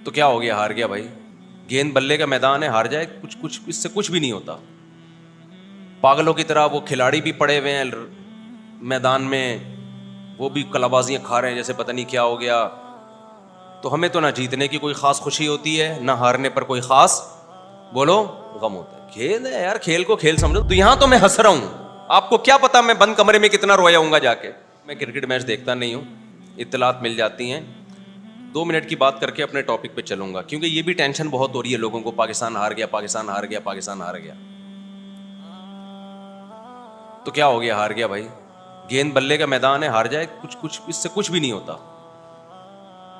तो क्या हो गया, हार गया भाई। गेंद बल्ले का मैदान है, हार जाए कुछ कुछ इससे कुछ भी नहीं होता। पागलों की तरह वो खिलाड़ी भी पड़े हुए हैं मैदान में, वो भी कलाबाजियां खा रहे हैं जैसे पता नहीं क्या हो गया। तो हमें तो ना जीतने की कोई खास खुशी होती है, ना हारने पर कोई खास बोलो गम होता है। खेल है यार, खेल को खेल समझो। तो यहां तो मैं हंस रहा हूं, आपको क्या पता मैं बंद कमरे में कितना रोया हूंगा जाके। मैं क्रिकेट मैच देखता नहीं हूं, इत्तलात मिल जाती हैं। 2 मिनट की बात करके अपने टॉपिक पे चलूंगा, क्योंकि ये भी टेंशन बहुत हो रही है लोगों को, पाकिस्तान हार गया, पाकिस्तान हार गया, पाकिस्तान हार गया। तो क्या हो गया, हार गया भाई। गेंद बल्ले का मैदान है, हार जाए कुछ कुछ इससे कुछ भी नहीं होता।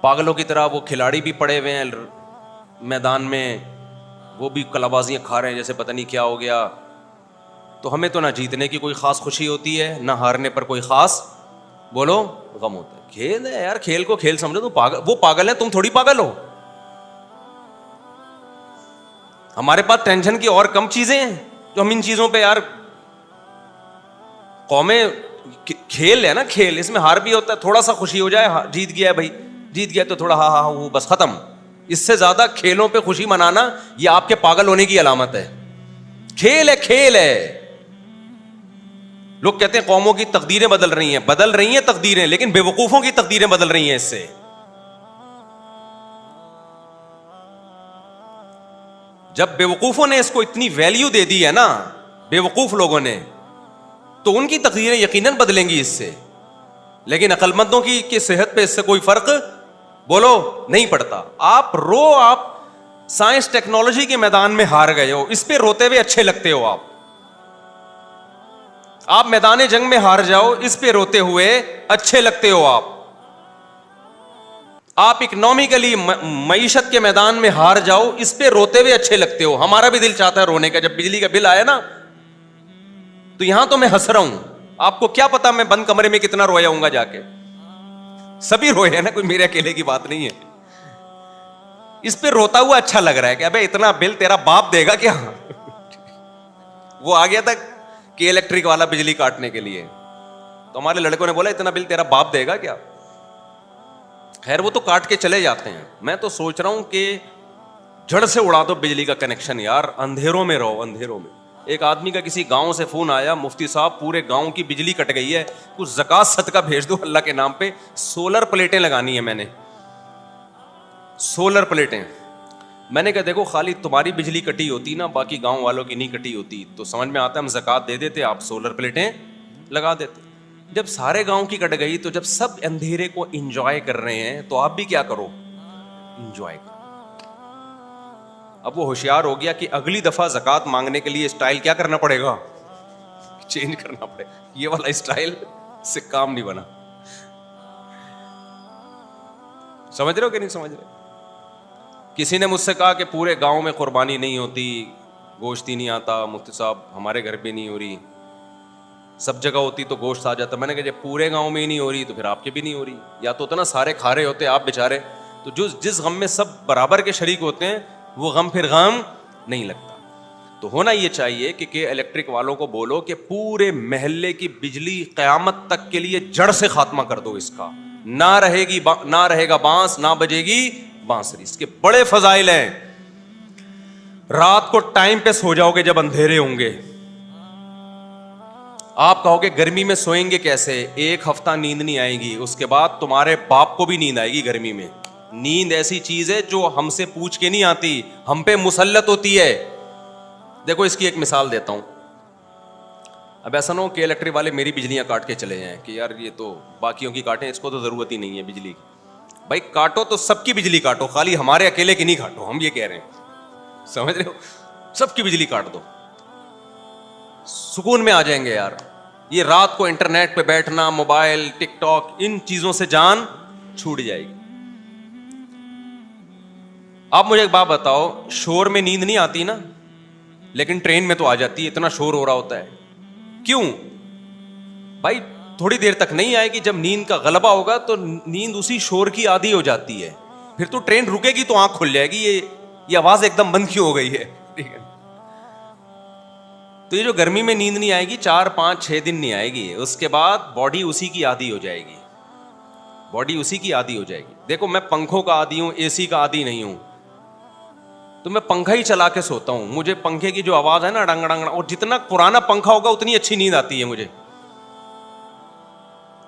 पागलों की तरह वो खिलाड़ी भी पड़े हुए हैं मैदान में, वो भी कलाबाजियां खा रहे हैं जैसे पता नहीं क्या हो गया। तो हमें तो ना जीतने की कोई खास खुशी होती है, ना हारने पर कोई खास बोलो गम होता है। खेल है यार, खेल को खेल समझो। वो पागल है, तुम थोड़ी पागल हो। हमारे पास टेंशन की और कम चीजें हैं जो हम इन चीजों पे यार कौमें। खेल है ना, खेल, इसमें हार भी होता है, थोड़ा सा खुशी हो जाए, जीत गया है भाई, जीत गया तो थोड़ा हा हा वो बस खत्म। इससे ज्यादा खेलों पे खुशी मनाना ये आपके पागल होने की अलामत है। खेल है, खेल है। लोग कहते हैं कौमों की तकदीरें बदल रही हैं तकदीरें, लेकिन बेवकूफों की तकदीरें बदल रही हैं इससे। जब बेवकूफों ने इसको इतनी वैल्यू दे दी है ना, बेवकूफ लोगों ने, तो उनकी तकदीरें यकीनन बदलेंगी इससे। लेकिन अक्लमंदों की सेहत पे इससे कोई फर्क बोलो नहीं पड़ता। आप साइंस टेक्नोलॉजी के मैदान में हार गए हो, इस पे रोते हुए अच्छे लगते हो। आप मैदान जंग में हार जाओ, इस पे रोते हुए अच्छे लगते हो। आप इकोनॉमिकली मईशत के मैदान में हार जाओ, इस पे रोते हुए अच्छे लगते हो। हमारा भी दिल चाहता है रोने का, जब बिजली का बिल आया ना, तो यहां तो मैं हंस रहा हूं, आपको क्या पता मैं बंद कमरे में कितना रोया हूंगा जाके। सभी रोए हैं ना, कोई मेरे अकेले की बात नहीं है। इस पे रोता हुआ अच्छा लग रहा है कि अबे इतना बिल तेरा बाप देगा क्या। वो आ गया था कि इलेक्ट्रिक वाला बिजली काटने के लिए, तो हमारे लड़कों ने बोला इतना बिल तेरा बाप देगा क्या। खैर वो तो काट के चले जाते हैं। मैं तो सोच रहा हूं कि जड़ से उड़ा दो बिजली का कनेक्शन यार, अंधेरों में रहो, अंधेरों में। एक आदमी का किसी गांव से फोन आया, मुफ्ती साहब पूरे गांव की बिजली कट गई है, कुछ ज़कात सदका भेज दो अल्लाह के नाम पे। सोलर प्लेटें लगानी है मैंने, सोलर प्लेटें। मैंने कहा देखो खाली तुम्हारी बिजली कटी होती ना, बाकी गांव वालों की नहीं कटी होती, तो समझ में आता है हम ज़कात दे देते, आप सोलर प्लेटें लगा देते। जब सारे गांव की कट गई, तो जब सब अंधेरे को एंजॉय कर रहे हैं, तो आप भी क्या करो, एंजॉय करो। अब वो होशियार हो गया कि अगली दफा ज़कात मांगने के लिए स्टाइल क्या करना पड़ेगा, चेंज करना पड़ेगा। ये वाला स्टाइल से काम नहीं बना। समझ रहे हो कि नहीं समझ रहे। किसी ने मुझसे कहा कि पूरे गांव में कुर्बानी नहीं होती, गोश्त ही नहीं आता। मुफ्ती साहब हमारे घर पे नहीं हो रही, सब जगह होती तो गोश्त आ जाता। मैंने कहा जब पूरे गांव में ही नहीं हो रही तो फिर आपके भी नहीं हो रही। या तो उतना सारे खा रहे होते आप बेचारे, तो जो जिस गम में सब बराबर के शरीक होते हैं, वो गम फिर गम नहीं लगता। तो होना ये चाहिए कि इलेक्ट्रिक वालों को बोलो कि पूरे महल्ले की बिजली क़यामत तक के लिए जड़ से खात्मा कर दो इसका। ना रहेगा बांस, ना बजेगी बांसुरी। इसके बड़े फजाइल हैं। रात को टाइम पे सो जाओगे जब अंधेरे होंगे। आप कहोगे गर्मी में सोएंगे कैसे, 1 हफ्ता नींद नहीं आएगी, उसके बाद तुम्हारे बाप को भी नींद आएगी गर्मी में। नींद ऐसी चीज है जो हमसे पूछ के नहीं आती, हम पे मुसल्लत होती है। देखो इसकी एक मिसाल देता हूं। अब ऐसा ना हो कि इलेक्ट्रिक वाले मेरी बिजलियां काट के चले जाएं कि यार ये तो बाकियों की काटें, इसको तो जरूरत ही नहीं है बिजली की। भाई काटो तो सबकी बिजली काटो, खाली हमारे अकेले की नहीं काटो। हम ये कह रहे हैं, समझ रहे हो, सबकी बिजली काट दो, सुकून में आ जाएंगे यार। ये रात को इंटरनेट पे बैठना, मोबाइल, टिकटॉक, इन चीजों से जान छूट जाएगी। आप मुझे एक बात बताओ, शोर में नींद नहीं आती ना, लेकिन ट्रेन में तो आ जाती है, इतना शोर हो रहा होता है। क्यों भाई, थोड़ी देर तक नहीं आएगी, जब नींद का गलबा होगा तो नींद उसी शोर की आदी हो जाती है, फिर तो ट्रेन रुकेगी तो आंख खुल जाएगी, ये आवाज एकदम बंद क्यों हो गई है। ठीक है, तो ये जो गर्मी में नींद नहीं आएगी, 4, 5, 6 दिन नहीं आएगी, उसके बाद बॉडी उसी की आदी हो जाएगी। बॉडी उसी की आदी हो जाएगी। देखो मैं पंखों का आदी हूं, एसी का आदी नहीं हूं, तो मैं पंखा ही चला के सोता हूं। मुझे पंखे की जो आवाज है ना, डंग डंग, और जितना पुराना पंखा होगा उतनी अच्छी नींद आती है मुझे।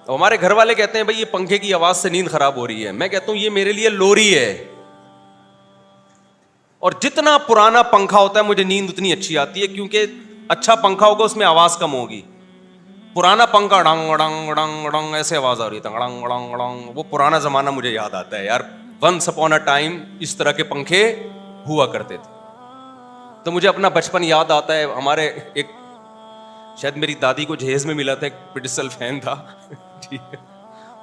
तो हमारे घर वाले कहते हैं भाई ये पंखे की आवाज से नींद खराब हो रही है। मैं कहता हूं ये मेरे लिए लोरी है। और जितना पुराना पंखा होता है मुझे नींद उतनी अच्छी आती है, क्योंकि अच्छा पंखा होगा उसमें आवाज कम होगी। पुराना पंखा डंग डंग डंग डंग ऐसे आवाज आ रही थी, डंग डंग डंग, वो पुराना जमाना मुझे याद आता है यार। वंस अपॉन अ टाइम इस तरह के पंखे हुआ करते थे। तो मुझे अपना बचपन याद आता है। हमारे एक, शायद मेरी दादी को जहेज में मिला था, एक पिटिसल फैन था ठीक है,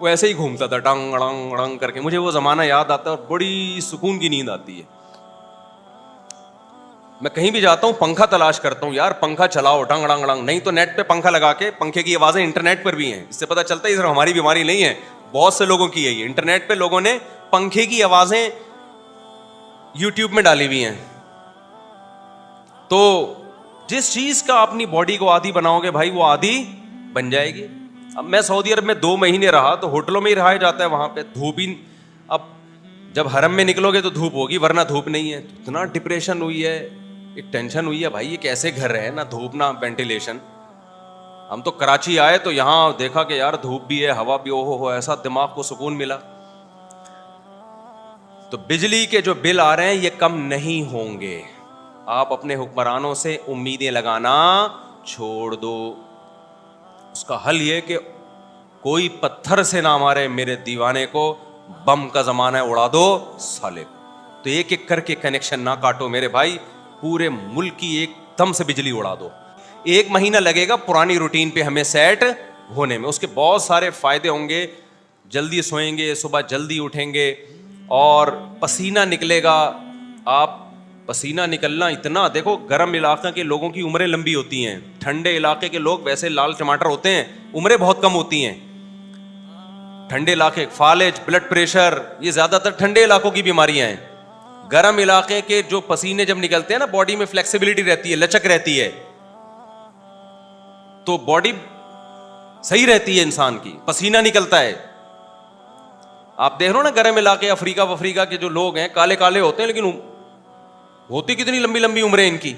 वो ऐसे ही घूमता था डंग डंग डंग करके। मुझे वो जमाना याद आता है और बड़ी सुकून की नींद आती है। मैं कहीं भी जाता हूं पंखा तलाश करता हूं, यार पंखा चलाओ डंग डंग डंग, नहीं तो नेट पे पंखा लगा के, पंखे की आवाजें इंटरनेट पर भी हैं, इससे पता चलता है सिर्फ हमारी बीमारी नहीं है, बहुत से लोगों की है ये। इंटरनेट पे लोगों ने पंखे की आवाजें यूट्यूब में डाली हुई हैं। तो जिस चीज का अपनी बॉडी को आदी बनाओगे भाई, वो आदी बन जाएगी। अब मैं सऊदी अरब में 2 महीने रहा, तो होटलों में ही रहा जाता है, वहां पे धूप ही, अब जब हरम में निकलोगे तो धूप होगी, वरना धूप नहीं है। तो इतना डिप्रेशन हुई है, एक टेंशन हुई है भाई, ये कैसे घर है, ना धूप ना वेंटिलेशन। हम तो कराची आए तो यहां देखा कि यार धूप भी है, हवा भी, हो ऐसा दिमाग को सुकून मिला। तो बिजली के जो बिल आ रहे हैं ये कम नहीं होंगे। आप अपने हुक्मरानों से उम्मीदें लगाना छोड़ दो। उसका हल ये कि कोई पत्थर से ना मारे मेरे दीवाने को, बम का जमाना है उड़ा दो साले। तो एक एक करके कनेक्शन ना काटो मेरे भाई, पूरे मुल्क की एकदम से बिजली उड़ा दो। 1 महीना लगेगा पुरानी रूटीन पे हमें सेट होने में। उसके बहुत सारे फायदे होंगे। जल्दी सोएंगे, सुबह जल्दी उठेंगे और पसीना निकलेगा। आप पसीना निकलना इतना, देखो गर्म इलाके के लोगों की उम्रें लंबी होती हैं, ठंडे इलाके के लोग वैसे लाल टमाटर होते हैं, उम्रें बहुत कम होती हैं। ठंडे इलाके, फालिज, ब्लड प्रेशर, ये ज्यादातर ठंडे इलाकों की बीमारियां हैं। गर्म इलाके के जो पसीने जब निकलते हैं ना, बॉडी में फ्लेक्सिबिलिटी रहती है, लचक रहती है, तो बॉडी सही रहती है इंसान की, पसीना निकलता है। आप देख लो ना गर्म इलाके, अफ्रीका के जो लोग हैं काले काले होते हैं, लेकिन होती कितनी लंबी लंबी उम्रें इनकी।